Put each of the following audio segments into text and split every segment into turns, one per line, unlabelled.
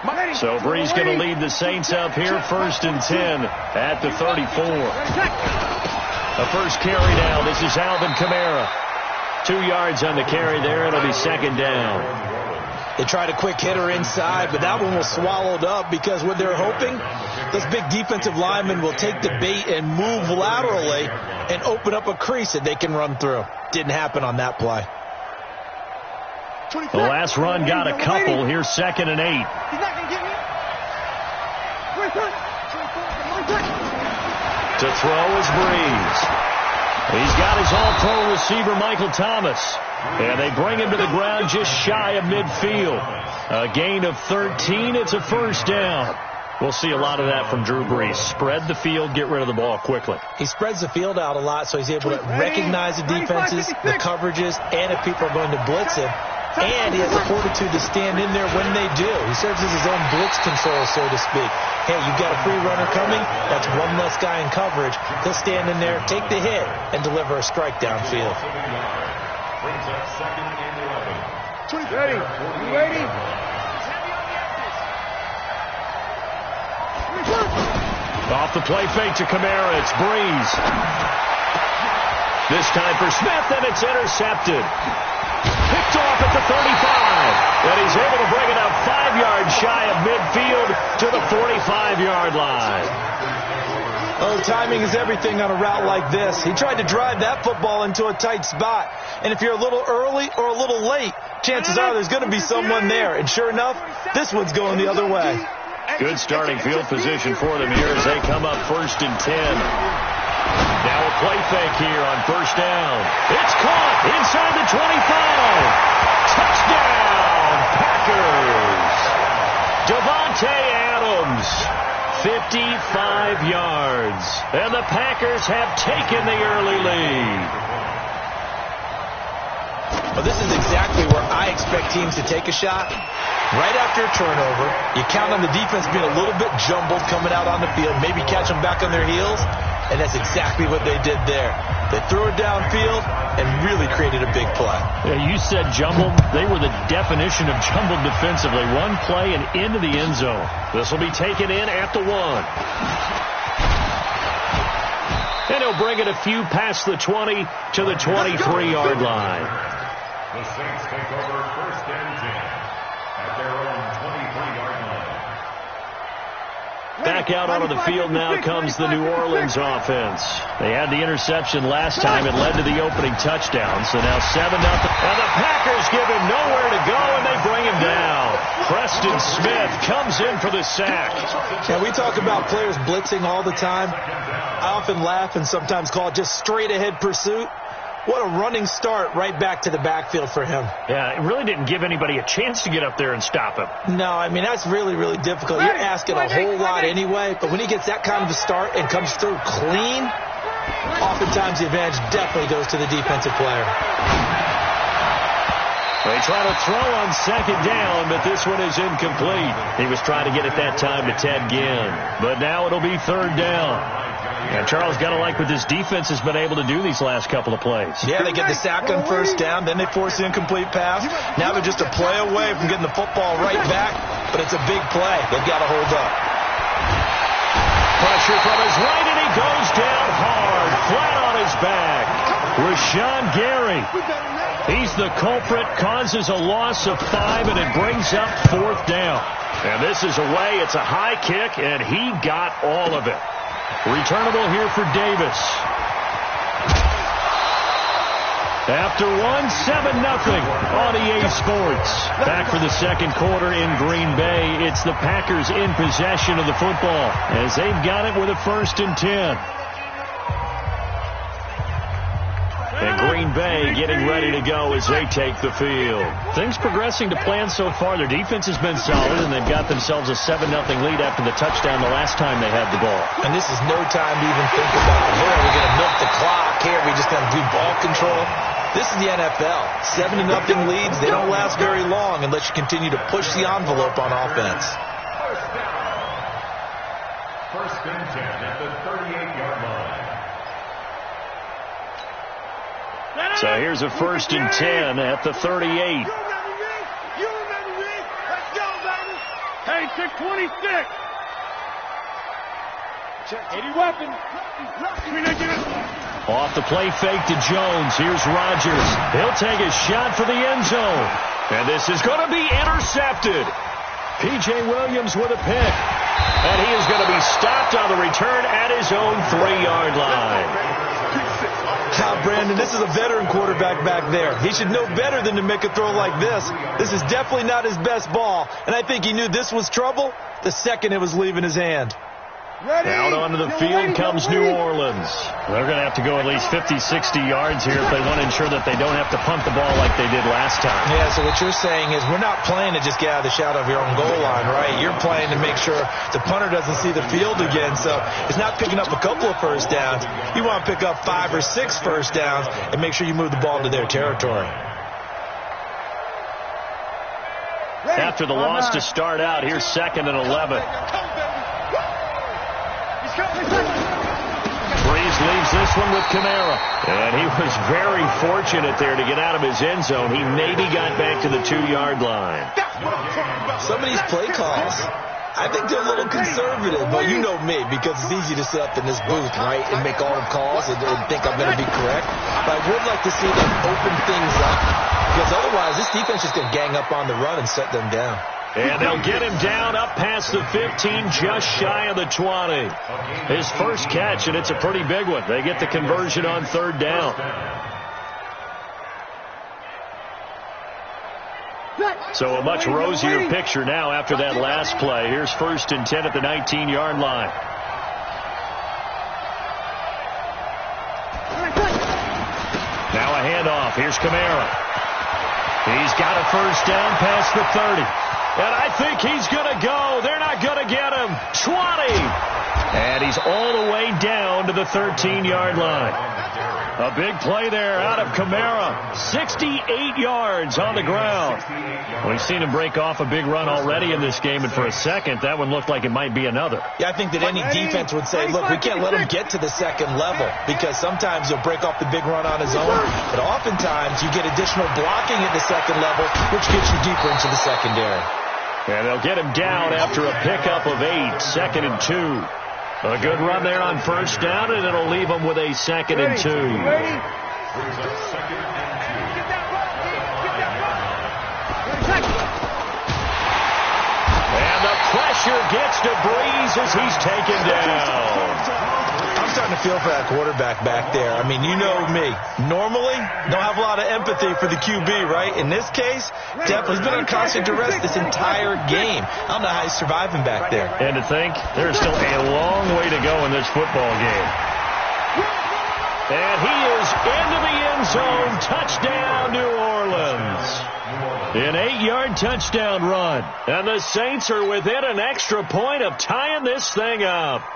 So Brees going to lead the Saints up here, 1st and 10 at the 34. The first carry now. This is Alvin Kamara. 2 yards on the carry there. It'll be 2nd down.
They tried a quick hitter inside, but that one was swallowed up because what they're hoping, those big defensive linemen will take the bait and move laterally and open up a crease that they can run through. Didn't happen on that play.
The last run got a couple. Here's 2nd and 8.
He's not going to get me.
To throw is Brees. He's got his all-pro receiver, Michael Thomas. And they bring him to the ground just shy of midfield. A gain of 13. It's a 1st down. We'll see a lot of that from Drew Brees. Spread the field, get rid of the ball quickly.
He spreads the field out a lot, so he's able to recognize the defenses, the coverages, and if people are going to blitz him. And he has the fortitude to stand in there when they do. He serves as his own blitz control, so to speak. Hey, you've got a free runner coming. That's one less guy in coverage. He'll stand in there, take the hit, and deliver a strike downfield.
Ready? You ready?
Off the play fake to Kamara. It's Brees. This time for Smith, and it's intercepted. Picked off at the 35. And he's able to bring it up 5 yards shy of midfield to the 45-yard line.
Oh, timing is everything on a route like this. He tried to drive that football into a tight spot. And if you're a little early or a little late, chances are there's going to be someone there. And sure enough, this one's going the other way.
Good starting field position for them here as they come up 1st and 10. Now a play fake here on 1st down. It's caught inside the 25. Touchdown, Packers. Devontae Adams, 55 yards. And the Packers have taken the early lead.
Well, this is exactly where I expect teams to take a shot. Right after a turnover, you count on the defense being a little bit jumbled coming out on the field, maybe catch them back on their heels, and that's exactly what they did there. They threw it downfield and really created a big play.
Yeah, you said jumbled. They were the definition of jumbled defensively. One play and into the end zone. This will be taken in at the 1. And he'll bring it a few past the 20 to the 23-yard line.
The Saints take over 1st and 10 at their own 23-yard line.
Back out onto the field now comes the New Orleans offense. They had the interception last time. It led to the opening touchdown. So now 7-0. And the Packers give him nowhere to go, and they bring him down. Preston Smith comes in for the sack.
Now, we talk about players blitzing all the time. I often laugh and sometimes call it just straight-ahead pursuit. What a running start right back to the backfield for him.
Yeah, it really didn't give anybody a chance to get up there and stop him.
No, I mean, that's really, really difficult. You're asking a whole lot anyway, but when he gets that kind of a start and comes through clean, oftentimes the advantage definitely goes to the defensive player.
They try to throw on 2nd down, but this one is incomplete. He was trying to get it that time to Ted Ginn, but now it'll be 3rd down. And Charles, got to like what this defense has been able to do these last couple of plays.
Yeah, they get the sack on 1st down, then they force the incomplete pass. Now they're just a play away from getting the football right back, but it's a big play. They've got to hold up.
Pressure from his right, and he goes down hard, flat on his back. Rashawn Gary, he's the culprit, causes a loss of 5, and it brings up 4th down. And this is away. It's a high kick, and he got all of it. Returnable here for Davis. After 7-0 on EA Sports. Back for the 2nd quarter in Green Bay. It's the Packers in possession of the football as they've got it with a 1st and 10. And Green Bay getting ready to go as they take the field. Things progressing to plan so far. Their defense has been solid, and they've got themselves a 7-0 lead after the touchdown the last time they had the ball.
And this is no time to even think about, here, we're going to milk the clock. Here, we just got to do ball control. This is the NFL. 7-0 leads, they don't last very long unless you continue to push the envelope on offense.
1st and 10 at the 38-yard line.
So here's a 1st and 10 at the 38.
Hey, 626. Check 80 weapons.
Off the play fake to Jones. Here's Rodgers. He'll take a shot for the end zone. And this is going to be intercepted. P.J. Williams with a pick. And he is going to be stopped on the return at his own 3-yard line.
Brandon, this is a veteran quarterback back there. He should know better than to make a throw like this. This is definitely not his best ball. And I think he knew this was trouble the second it was leaving his hand.
Out onto the field comes New Orleans. They're going to have to go at least 50, 60 yards here if they want to ensure that they don't have to punt the ball like they did last time.
Yeah, so what you're saying is we're not playing to just get out of the shadow of your own goal line, right? You're playing to make sure the punter doesn't see the field again. So it's not picking up a couple of first downs. You want to pick up 5 or 6 first downs and make sure you move the ball into their territory.
After the loss to start out, here's 2nd and 11. Breeze leaves this one with Kamara. And he was very fortunate there to get out of his end zone. He maybe got back to the 2-yard line.
Some of these play calls, I think they're a little conservative. But you know me, because it's easy to sit up in this booth, right, and make all the calls and think I'm going to be correct. But I would like to see them open things up, because otherwise this defense is going to gang up on the run and set them down.
And they'll get him down up past the 15, just shy of the 20. His first catch, and it's a pretty big one. They get the conversion on 3rd down. So a much rosier picture now after that last play. Here's 1st and 10 at the 19-yard line. Now a handoff. Here's Kamara. He's got a first down past the 30. And I think he's going to go. They're not going to get him. 20. And he's all the way down to the 13-yard line. A big play there out of Kamara. 68 yards on the ground. We've seen him break off a big run already in this game, and for a second, that one looked like it might be another.
Yeah, I think that any defense would say, look, we can't let him get to the second level, because sometimes he'll break off the big run on his own, but oftentimes you get additional blocking at the second level, which gets you deeper into the secondary.
And they'll get him down after a pickup of 8, 2nd and 2. A good run there on first down, and it'll leave them with a 2nd and 2. And the pressure gets to Breeze as he's taken down.
I'm starting to feel for that quarterback back there. I mean, you know me. Normally, don't have a lot of empathy for the QB, right? In this case, definitely he's been on constant duress this entire game. I don't know how he's surviving back there.
And to think, there's still a long way to go in this football game. And he is into the end zone. Touchdown, New Orleans. An 8-yard touchdown run. And the Saints are within an extra point of tying this thing up.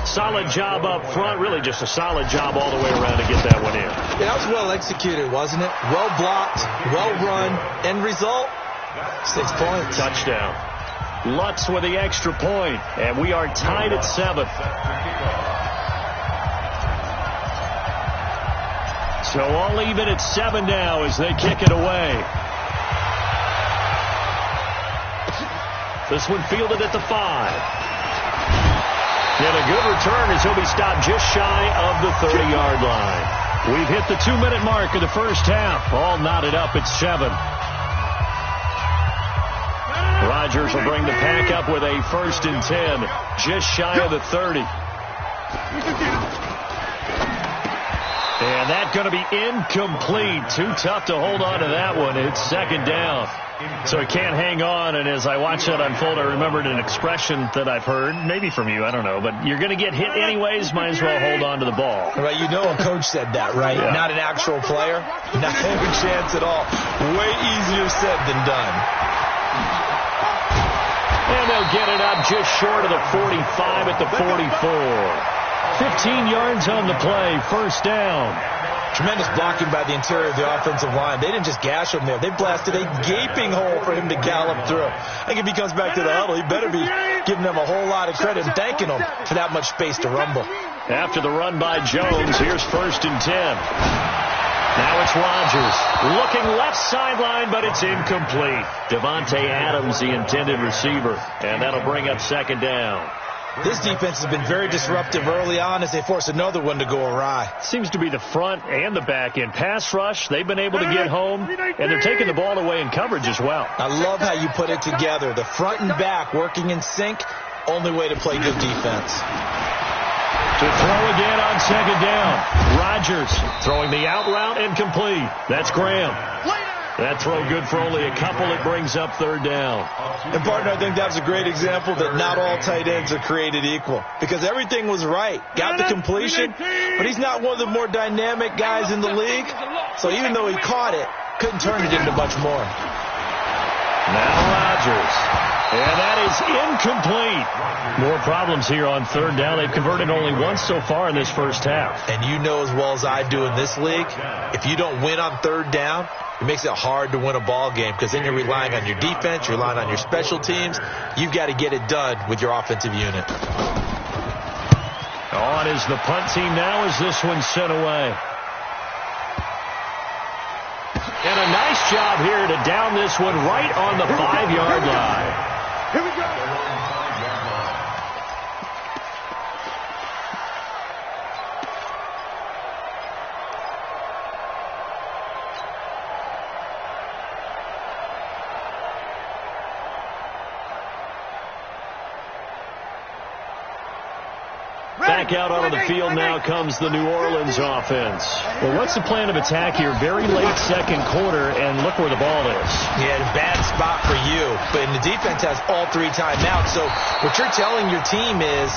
Solid job up front. Really just a solid job all the way around to get that one in.
Yeah, that was well executed, wasn't it? Well blocked, well run. End result, 6 points.
Touchdown. Lutz with the extra point. And we are tied at 7. So all even at 7 now as they kick it away. This one fielded at the 5. And a good return as he'll be stopped just shy of the 30-yard line. We've hit the 2-minute mark of the first half. All knotted up at 7. Rodgers will bring the pack up with a 1st and 10, just shy of the 30. And that's going to be incomplete. Too tough to hold on to that one. It's 2nd down. So he can't hang on, and as I watch that unfold, I remembered an expression that I've heard, maybe from you, I don't know, but you're going to get hit anyways, might as well hold on to the ball.
Right, you know a coach said that, right? Yeah. Not an actual player. Not a chance at all. Way easier said than done.
And they'll get it up just short of the 45 at the 44. 15 yards on the play, 1st down.
Tremendous blocking by the interior of the offensive line. They didn't just gash him there. They blasted a gaping hole for him to gallop through. I think if he comes back to the huddle, he better be giving them a whole lot of credit and thanking them for that much space to rumble.
After the run by Jones, here's 1st and 10. Now it's Rodgers looking left sideline, but it's incomplete. Devontae Adams, the intended receiver, and that'll bring up second down.
This defense has been very disruptive early on as they force another one to go awry.
Seems to be the front and the back end. Pass rush, they've been able to get home, and they're taking the ball away in coverage as well.
I love how you put it together. The front and back working in sync, only way to play good defense.
To throw again on second down. Rodgers throwing the out route and complete. That's Graham. That throw good for only a couple. It brings up third down.
And, partner, I think that was a great example that not all tight ends are created equal. Because everything was right. Got the completion, but he's not one of the more dynamic guys in the league. So even though he caught it, couldn't turn it into much more.
Now Rodgers. And that is incomplete. More problems here on third down. They've converted only once so far in this first half.
And you know as well as I do in this league, if you don't win on third down, it makes it hard to win a ball game because then you're relying on your defense, you're relying on your special teams. You've got to get it done with your offensive unit.
On is the punt team now as this one's sent away. And a nice job here to down this one right on the 5-yard line.
Here we go.
Back out onto the field now comes the New Orleans offense. Well, what's the plan of attack here? Very late second quarter, and look where the ball is.
Yeah, bad spot for you. But the defense has all 3 timeouts. So what you're telling your team is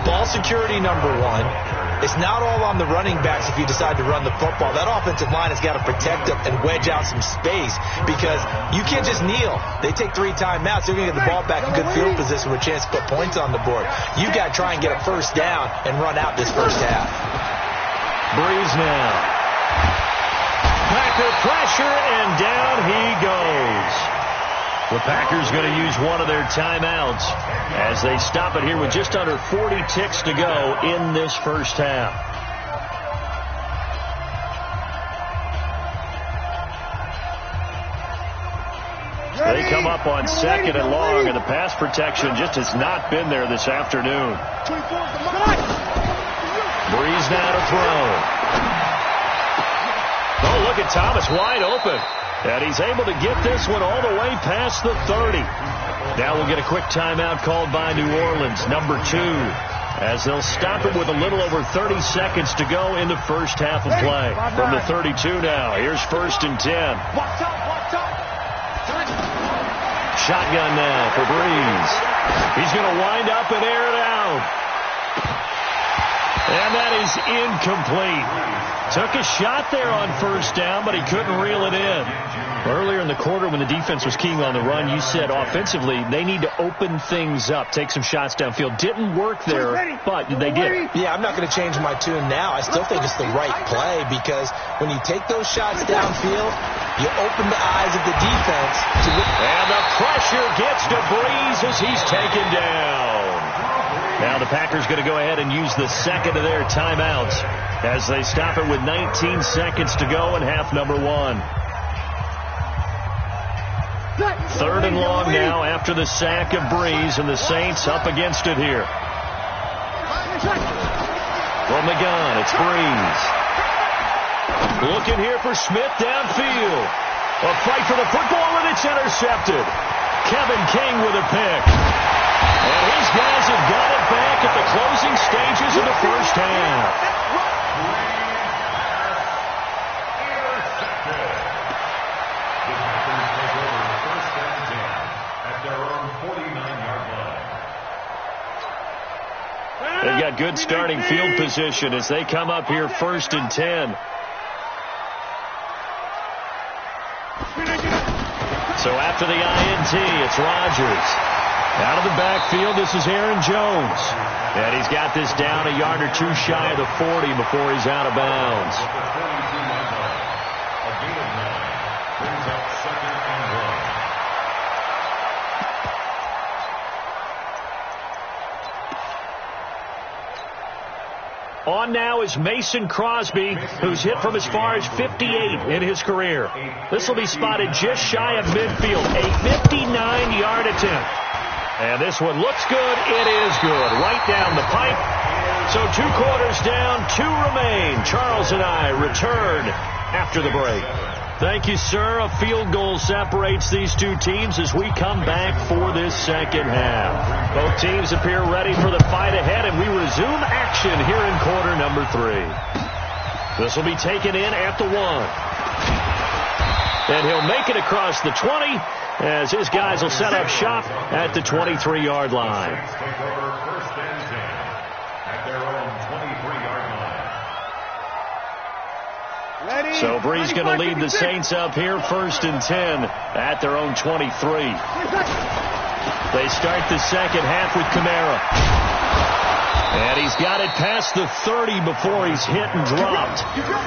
ball security number 1. It's not all on the running backs if you decide to run the football. That offensive line has got to protect them and wedge out some space because you can't just kneel. They take 3 timeouts. They're going to get the ball back in good field position with a chance to put points on the board. You've got to try and get a first down and run out this first half.
Breeze now. Packer pressure, and down he goes. The Packers going to use one of their timeouts as they stop it here with just under 40 ticks to go in this first half. They come up on second and long, and the pass protection just has not been there this afternoon. Breeze now to throw. Oh, look at Thomas wide open. And he's able to get this one all the way past the 30. Now we'll get a quick timeout called by New Orleans, number 2, as they'll stop it with a little over 30 seconds to go in the first half of play. From the 32 now, here's 1st and 10. Shotgun now for Breeze. He's going to wind up and air it out. And that is incomplete. Took a shot there on first down, but he couldn't reel it in. Earlier in the quarter when the defense was keying on the run, you said offensively they need to open things up, take some shots downfield. Didn't work there, but they did.
Yeah, I'm not going to change my tune now. I still think it's the right play because when you take those shots downfield, you open the eyes of the defense.
And the pressure gets to Breeze as he's taken down. Now the Packers going to go ahead and use the second of their timeouts as they stop it with 19 seconds to go in half number 1. 3rd and long now after the sack of Breeze, and the Saints up against it here. From the gun, it's Breeze. Looking here for Smith downfield. A fight for the football, and it's intercepted. Kevin King with a pick. And his guys have got it back at the closing stages of the first half. They've got good starting field position as they come up here 1st and 10. So after the INT, it's Rodgers. Out of the backfield, this is Aaron Jones. And he's got this down a yard or 2 shy of the 40 before he's out of bounds. On now is Mason Crosby, who's hit from as far as 58 in his career. This will be spotted just shy of midfield, a 59-yard attempt. And this one looks good. It is good. Right down the pipe. So 2 quarters down, 2 remain. Charles and I return after the break. Thank you, sir. A field goal separates these two teams as we come back for this second half. Both teams appear ready for the fight ahead, and we resume action here in quarter number 3. This will be taken in at the 1. And he'll make it across the 20 as his guys will set up shop at the 23-yard line. So Bree's going to lead the Saints up here, 1st and 10 at their own 23. They start the second half with Kamara. And he's got it past the 30 before he's hit and dropped.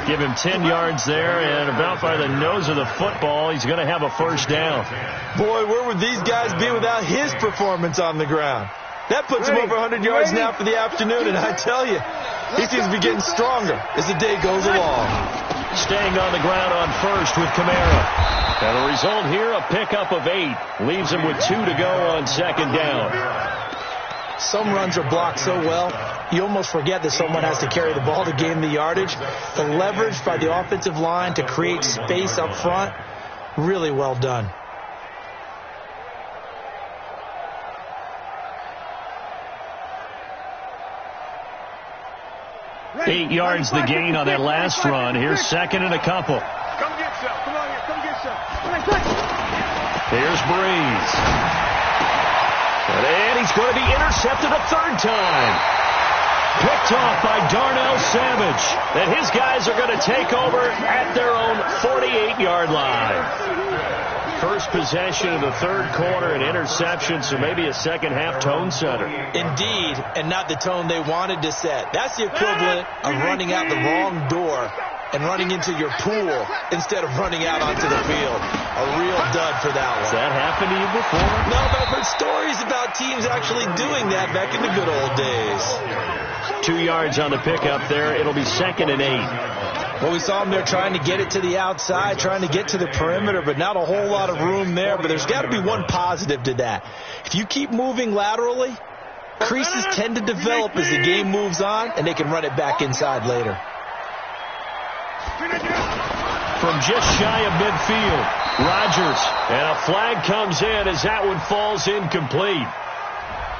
Give him 10 yards there, and about by the nose of the football, he's going to have a first down.
Boy, where would these guys be without his performance on the ground? That puts him over 100 yards now for the afternoon, and I tell you, he seems to be getting stronger as the day goes along.
Staying on the ground on first with Kamara. And the result here, a pickup of 8. Leaves him with 2 to go on second down.
Some runs are blocked so well, you almost forget that someone has to carry the ball to gain the yardage. The leverage by the offensive line to create space up front, really well done.
Eight yards the gain on that last run. Here's second and a couple.
Come get some. Come on here. Come get some.
Here's Breeze. And he's going to be intercepted a 3rd time. Picked off by Darnell Savage. And his guys are going to take over at their own 48-yard line. First possession of the 3rd quarter, an interception, so maybe a second half tone setter.
Indeed, and not the tone they wanted to set. That's the equivalent of running out the wrong door and running into your pool instead of running out onto the field. A real dud for that one.
Has that happened to you before?
No, but I've heard stories about teams actually doing that back in the good old days.
2 yards on the pickup there. It'll be 2nd and 8.
Well, we saw them there trying to get it to the outside, trying to get to the perimeter, but not a whole lot of room there. But there's got to be one positive to that. If you keep moving laterally, creases tend to develop as the game moves on, and they can run it back inside later.
From just shy of midfield, Rodgers, and a flag comes in as that one falls incomplete.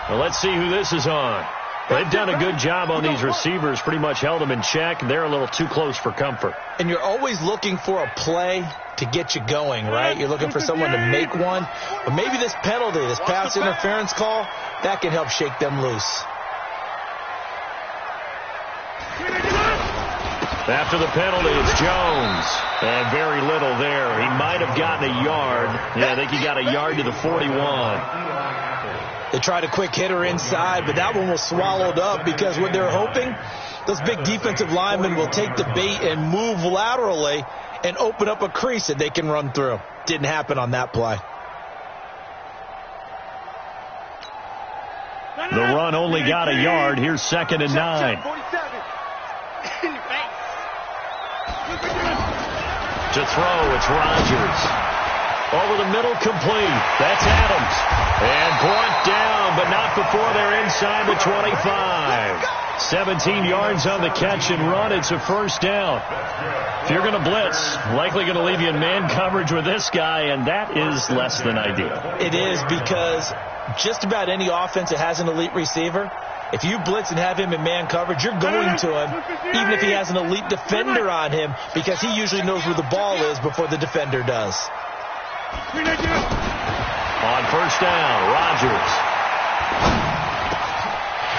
Well, let's see who this is on. They've done a good job on these receivers, pretty much held them in check. They're a little too close for comfort.
And you're always looking for a play to get you going, right? You're looking for someone to make one. But maybe this penalty, this pass interference call, that can help shake them loose.
After the penalty, it's Jones. And very little there. He might have gotten a yard. Yeah, I think he got a yard to the 41.
They tried a quick hitter inside, but that one was swallowed up because what they're hoping, those big defensive linemen will take the bait and move laterally and open up a crease that they can run through. Didn't happen on that play.
The run only got a yard. Here's 2nd and 9. To throw, it's Rodgers. Over the middle, complete. That's Adams. And brought down, but not before they're inside the 25. 17 yards on the catch and run. It's a first down. If you're going to blitz, likely going to leave you in man coverage with this guy, and that is less than ideal.
It is, because just about any offense that has an elite receiver, if you blitz and have him in man coverage, you're going to him, even if he has an elite defender on him, because he usually knows where the ball is before the defender does.
On first down, Rodgers.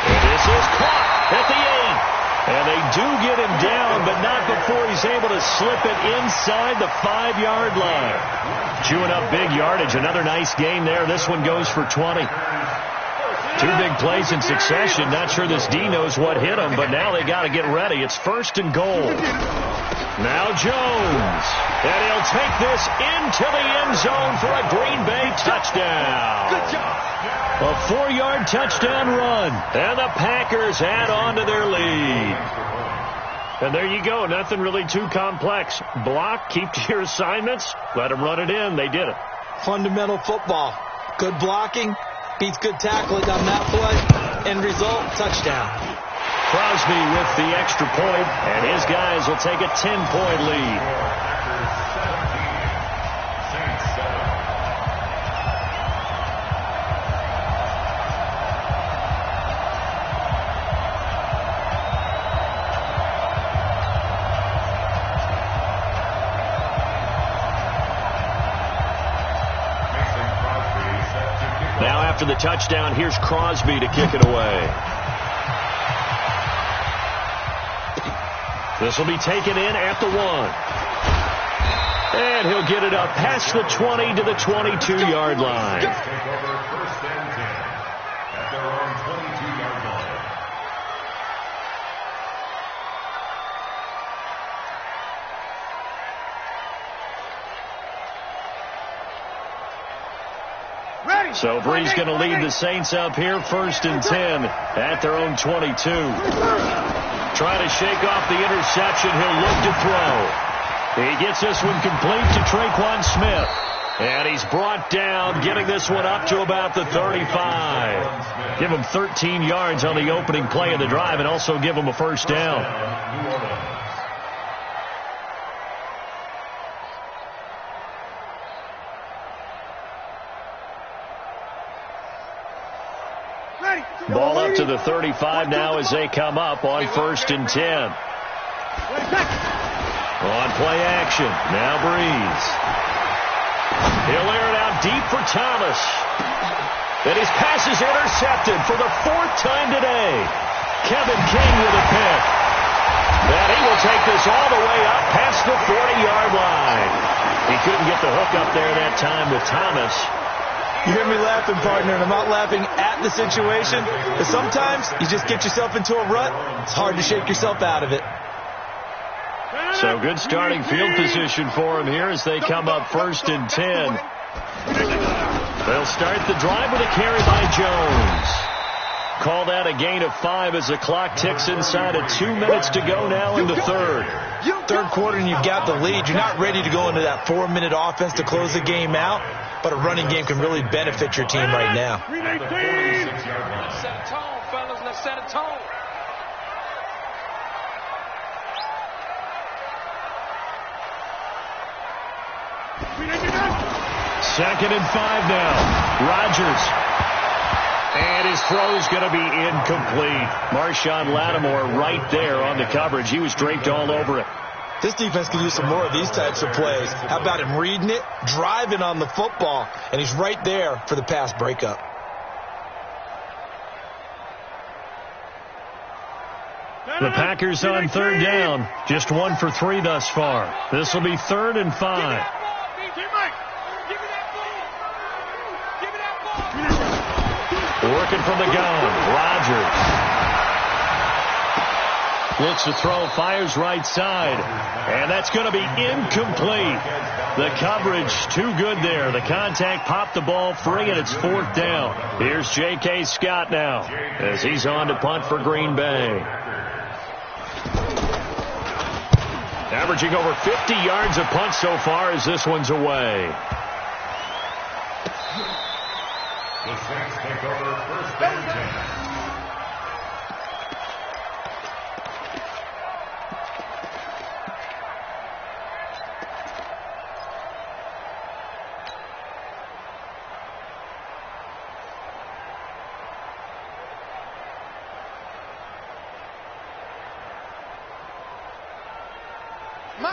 And this is caught at the 8. And they do get him down, but not before he's able to slip it inside the 5-yard line. Chewing up big yardage. Another nice gain there. This one goes for 20. Two big plays in succession. Not sure this D knows what hit him, but now they got to get ready. It's 1st and goal. Now Jones. And he'll take this into the end zone for a Green Bay touchdown.
Good job.
A 4-yard touchdown run. And the Packers add on to their lead. And there you go. Nothing really too complex. Block, keep to your assignments, let them run it in. They did it.
Fundamental football. Good blocking beats good tackling on that play. End result, touchdown.
Crosby with the extra point, and his guys will take a 10-point lead. Now after the touchdown, here's Crosby to kick it away. This will be taken in at the 1. And he'll get it up past the 20 to the 22-yard line. So Bree's going to lead the Saints up here 1st and 10 at their own 22. Trying to shake off the interception. He'll look to throw. He gets this one complete to Traquan Smith. And he's brought down, getting this one up to about the 35. Give him 13 yards on the opening play of the drive and also give him a 1st down. Ball up to the 35 now as they come up on 1st and 10. On play action. Now Breeze. He'll air it out deep for Thomas. And his pass is intercepted for the 4th time today. Kevin King with a pick. And he will take this all the way up past the 40-yard line. He couldn't get the hook up there that time with Thomas.
You hear me laughing, partner, and I'm not laughing at the situation. But sometimes you just get yourself into a rut. It's hard to shake yourself out of it.
So good starting field position for him here as they come up 1st and 10. They'll start the drive with a carry by Jones. Call that a gain of 5 as the clock ticks inside of 2 minutes to go now in the 3rd.
3rd quarter and you've got the lead. You're not ready to go into that 4-minute offense to close the game out. But a running game can really benefit your team right now.
Let's set a tone, fellas. Let's set a tone.
Second and 5 now. Rodgers. And his throw's going to be incomplete. Marshawn Lattimore right there on the coverage. He was draped all over it.
This defense can use some more of these types of plays. How about him reading it, driving on the football, and he's right there for the pass breakup.
The Packers on 3rd down. Just 1 for 3 thus far. This will be 3rd and 5. Working from the gun. Rodgers. Looks to throw, fires right side. And that's going to be incomplete. The coverage too good there. The contact popped the ball free, and it's 4th down. Here's J.K. Scott now as he's on to punt for Green Bay. Averaging over 50 yards a punt so far as this one's away.
The Saints take over 1st and 10.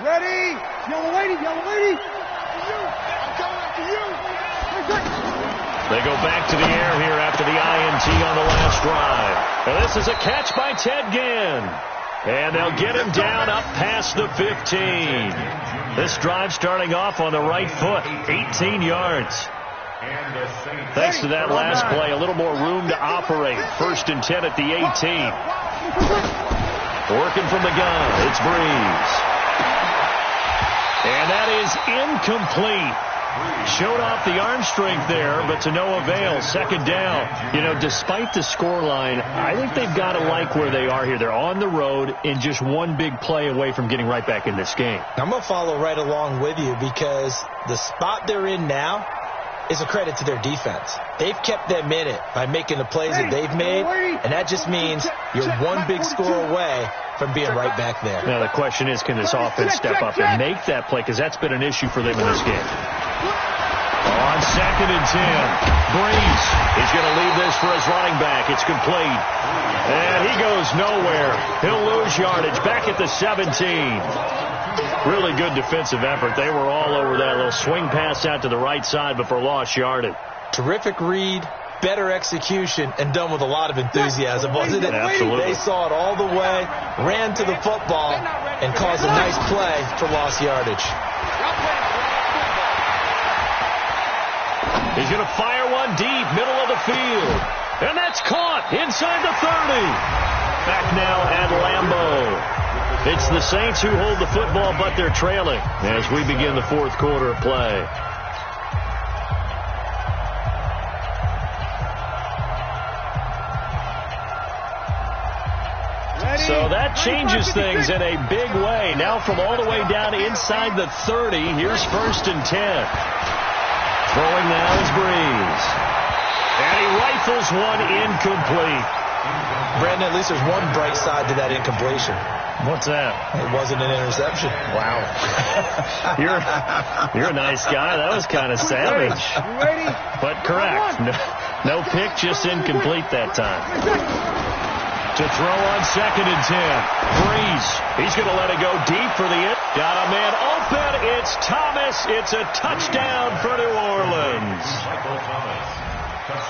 Ready? Yellow lady, yellow lady. I'm coming after you.
They go back to the air here after the INT on the last drive. And this is a catch by Ted Ginn. And they'll get him down up past the 15. This drive starting off on the right foot, 18 yards. Thanks to that last play, a little more room to operate. 1st and 10 at the 18. Working from the gun, it's Breeze. And that is incomplete. Showed off the arm strength there, but to no avail. 2nd down. You know, despite the scoreline, I think they've got to like where they are here. They're on the road and just one big play away from getting right back in this game.
I'm going to follow right along with you because the spot they're in now is a credit to their defense. They've kept them in it by making the plays that they've made, and that just means you're one big score away from being right back there.
Now, the question is, can this offense step up and make that play? Because that's been an issue for them in this game. On 2nd and 10, Breeze is going to leave this for his running back. It's complete. And he goes nowhere. He'll lose yardage back at the 17. Really good defensive effort. They were all over that little swing pass out to the right side before lost yardage.
Terrific read, better execution, and done with a lot of enthusiasm, wasn't it?
Absolutely.
They saw it all the way, ran to the football, and caused a nice play for lost yardage.
He's going to fire one deep, middle of the field. And that's caught inside the 30. Back now at Lambeau. It's the Saints who hold the football, but they're trailing as we begin the 4th quarter of play. So that changes things in a big way. Now from all the way down inside the 30, here's 1st and 10. Throwing now is Breeze. And he rifles one incomplete.
Brandon, at least there's one bright side to that incompletion.
What's that?
It wasn't an interception.
Wow. You're a nice guy. That was kind of savage. But correct. No pick, just incomplete that time. To throw on 2nd and 10. Breeze. He's going to let it go deep for the end. Got a man open. It's Thomas. It's a touchdown for New Orleans.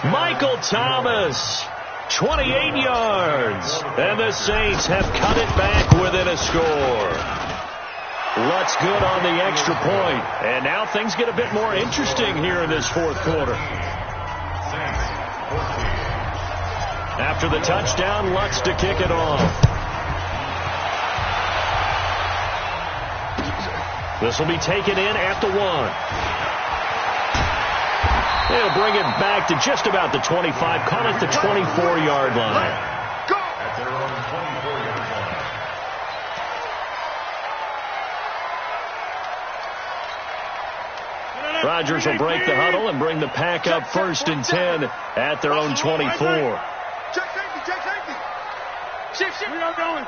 Michael Thomas. 28 yards. And the Saints have cut it back within a score. Lutz good on the extra point. And now things get a bit more interesting here in this 4th quarter. After the touchdown, Lutz to kick it off. This will be taken in at the 1. They'll bring it back to just about the 25. Call it the 24-yard line.
At their own 24-yard line.
Rodgers will break the huddle and bring the pack up 1st and 10 at their own 24.
Check safety, check safety. Shift. We are going.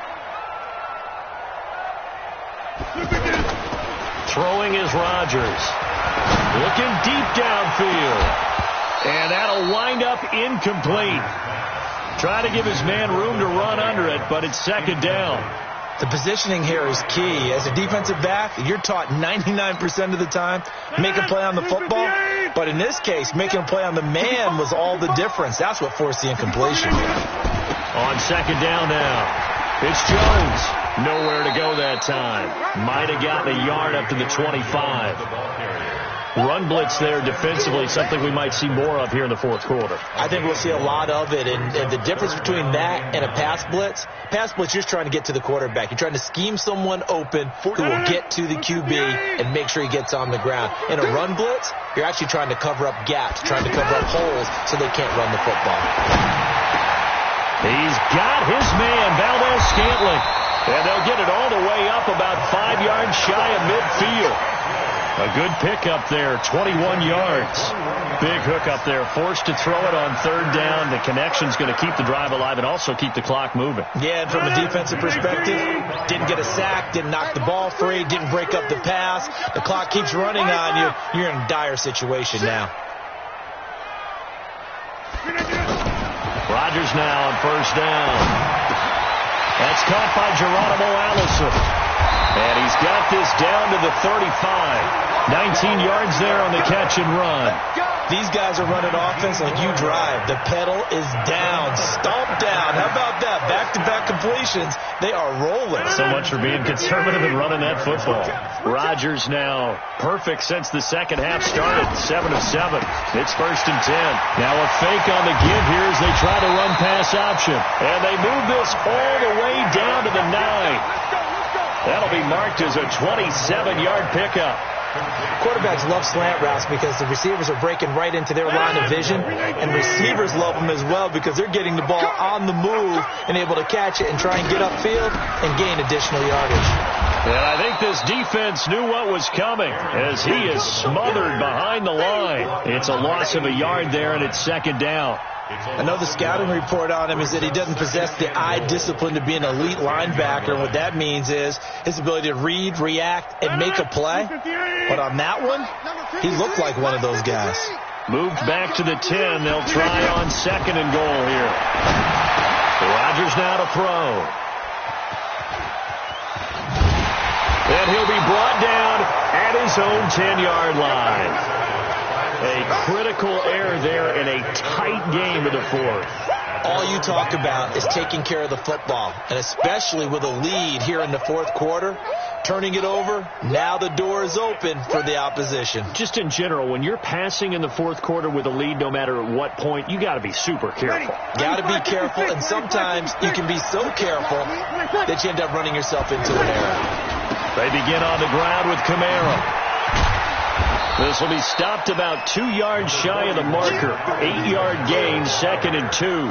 Throwing is Rodgers. Looking deep downfield. And that'll wind up incomplete. Trying to give his man room to run under it, but it's 2nd down.
The positioning here is key. As a defensive back, you're taught 99% of the time, make a play on the football. But in this case, making a play on the man was all the difference. That's what forced the incompletion.
On 2nd down now. It's Jones. Nowhere to go that time. Might have gotten a yard up to the 25. Run blitz there defensively, something we might see more of here in the 4th quarter.
I think we'll see a lot of it, and the difference between that and a pass blitz, you're just trying to get to the quarterback. You're trying to scheme someone open who will get to the QB and make sure he gets on the ground. In a run blitz, you're actually trying to cover up gaps, trying to cover up holes so they can't run the football.
He's got his man, Valdez-Scantling, and they'll get it all the way up about 5 yards shy of midfield. A good pick up there, 21 yards. Big hook up there, forced to throw it on 3rd down. The connection's going to keep the drive alive and also keep the clock moving.
Yeah, and from a defensive perspective, didn't get a sack, didn't knock the ball free, didn't break up the pass. The clock keeps running on you. You're in a dire situation now.
Rodgers now on 1st down. That's caught by Geronimo Allison. And he's got this down to the 35. 19 yards there on the catch and run.
These guys are running offense like you drive. The pedal is down, stomped down. How about that? Back-to-back completions. They are rolling.
So much for being conservative and running that football. Rodgers now perfect since the second half started. 7 of 7. It's 1st and 10. Now a fake on the give here as they try to run pass option. And they move this all the way down to the 9. That'll be marked as a 27-yard pickup.
Quarterbacks love slant routes because the receivers are breaking right into their line of vision, and receivers love them as well because they're getting the ball on the move and able to catch it and try and get upfield and gain additional yardage.
And I think this defense knew what was coming as he is smothered behind the line. It's a loss of a yard there, and it's 2nd down.
I know the scouting report on him is that he doesn't possess the eye discipline to be an elite linebacker. What that means is his ability to read, react, and make a play. But on that one, he looked like one of those guys.
Moved back to the 10. They'll try on 2nd and goal here. Rodgers now to throw. And he'll be brought down at his own 10-yard line. A critical error there in a tight game of the 4th.
All you talk about is taking care of the football, and especially with a lead here in the 4th quarter, turning it over, now the door is open for the opposition.
Just in general, when you're passing in the 4th quarter with a lead, no matter at what point, you got to be super careful.
Got to be careful, and sometimes you can be so careful that you end up running yourself into an error.
They begin on the ground with Kamara. This will be stopped about 2 yards shy of the marker. 8-yard gain, 2nd and 2.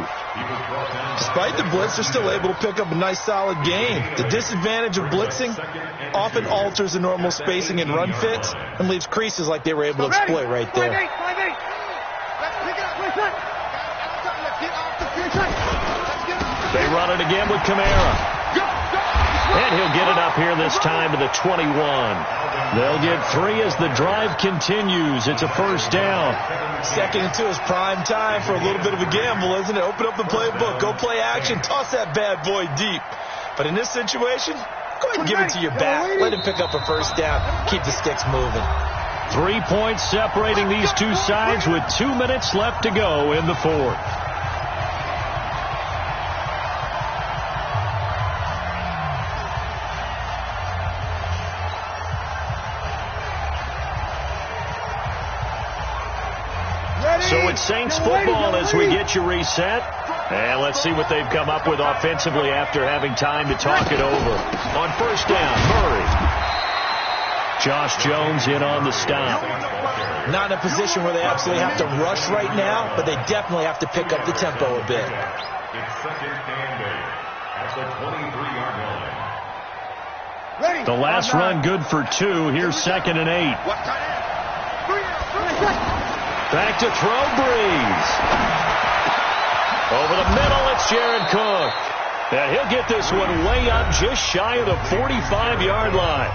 Despite the blitz, they're still able to pick up a nice, solid gain. The disadvantage of blitzing often alters the normal spacing and run fits and leaves creases like they were able to exploit right there.
They run it again with Kamara. And he'll get it up here this time to the 21. They'll get 3 as the drive continues. It's a 1st down.
2nd and 2 is prime time for a little bit of a gamble, isn't it? Open up the playbook. Go play action. Toss that bad boy deep. But in this situation, go ahead and give it to your back. Let him pick up a 1st down. Keep the sticks moving.
3 points separating these two sides with 2 minutes left to go in the 4th. So it's Saints football as we get you reset. And let's see what they've come up with offensively after having time to talk it over. On 1st down, Murray. Josh Jones in on the stop.
Not in a position where they absolutely have to rush right now, but they definitely have to pick up the tempo a bit.
It's 2nd and 8 at the 23-yard line.
The last run good for 2. Here's 2nd and 8. Back to throw, Breeze. Over the middle, it's Jared Cook. And he'll get this one way up just shy of the 45-yard line.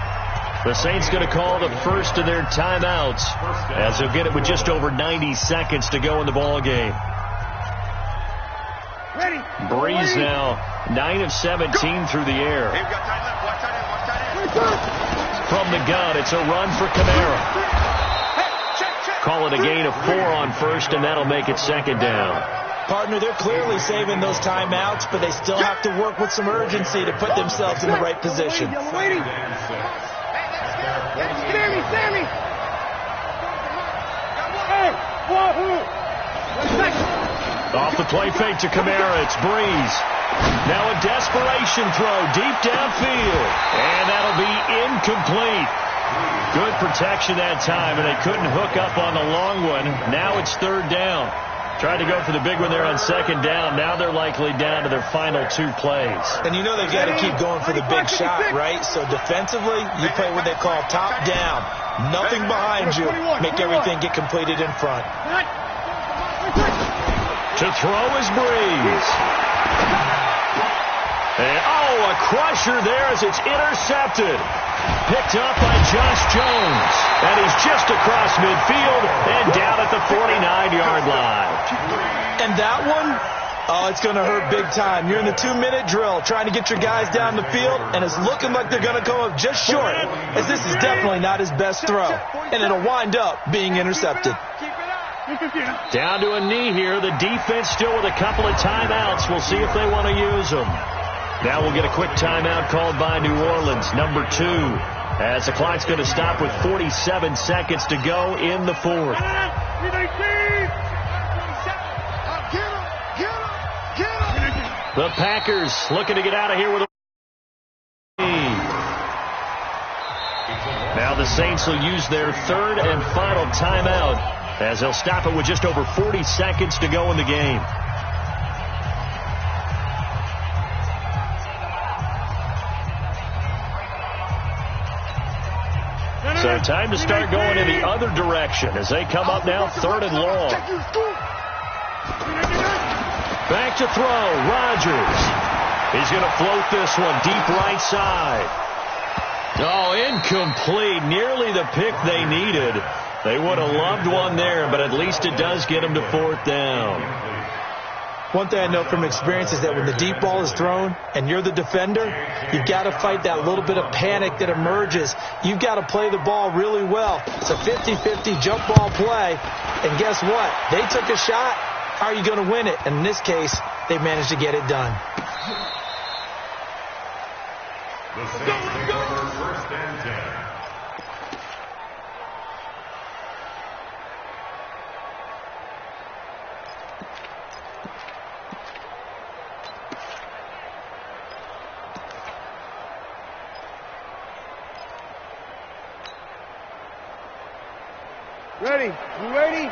The Saints going to call the first of their timeouts as they'll get it with just over 90 seconds to go in the ball game. Breeze now 9 of 17 through the air. From the gun, it's a run for Kamara. Call it a gain of 4 on 1st, and that'll make it 2nd down.
Partner, they're clearly saving those timeouts, but they still have to work with some urgency to put themselves in the right position.
Off the play fake to Kamara, it's Breeze. Now a desperation throw deep downfield, and that'll be incomplete. Good protection that time, and they couldn't hook up on the long one. Now it's 3rd down. Tried to go for the big one there on 2nd down. Now they're likely down to their final 2 plays.
And you know they've got to keep going for the big shot, right? So defensively, you play what they call top down. Nothing behind you. Make everything get completed in front.
To throw is Breeze. And, a crusher there as it's intercepted. Picked up by Josh Jones. And he's just across midfield and down at the 49-yard line.
And that one, it's going to hurt big time. You're in the 2-minute drill trying to get your guys down the field, and it's looking like they're going to come up just short, as this is definitely not his best throw. And it'll wind up being intercepted.
Down to a knee here. The defense still with a couple of timeouts. We'll see if they want to use them. Now we'll get a quick timeout called by New Orleans, number 2, as the clock's going to stop with 47 seconds to go in the fourth. The Packers looking to get out of here with a lead. Now the Saints will use their third and final timeout as they'll stop it with just over 40 seconds to go in the game. So time to start going in the other direction as they come up now, third and long. Back to throw, Rodgers. He's going to float this one deep right side. Oh, incomplete. Nearly the pick they needed. They would have loved one there, but at least it does get them to fourth down.
One thing I know from experience is that when the deep ball is thrown and you're the defender, you've got to fight that little bit of panic that emerges. You've got to play the ball really well. It's a 50-50 jump ball play, and guess what? They took a shot. How are you going to win it? And in this case, they managed to get it done.
The Saints take over first and 10.
Ready? You ready?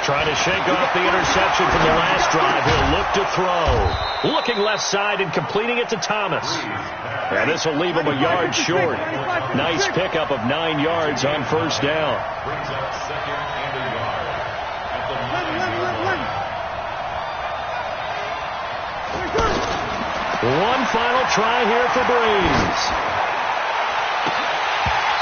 Trying to shake off the interception from the last drive. He'll look to throw. Looking left side and completing it to Thomas. And this will leave him a yard short. Nice pickup of 9 yards on first down.
Brings up second and a yard. At the 9-yard line.
One final try here for Breeze.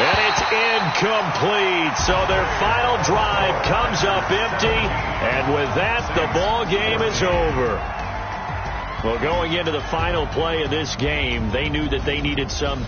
And it's incomplete. So their final drive comes up empty. And with that, the ball game is over. Well, going into the final play of this game, they knew that they needed some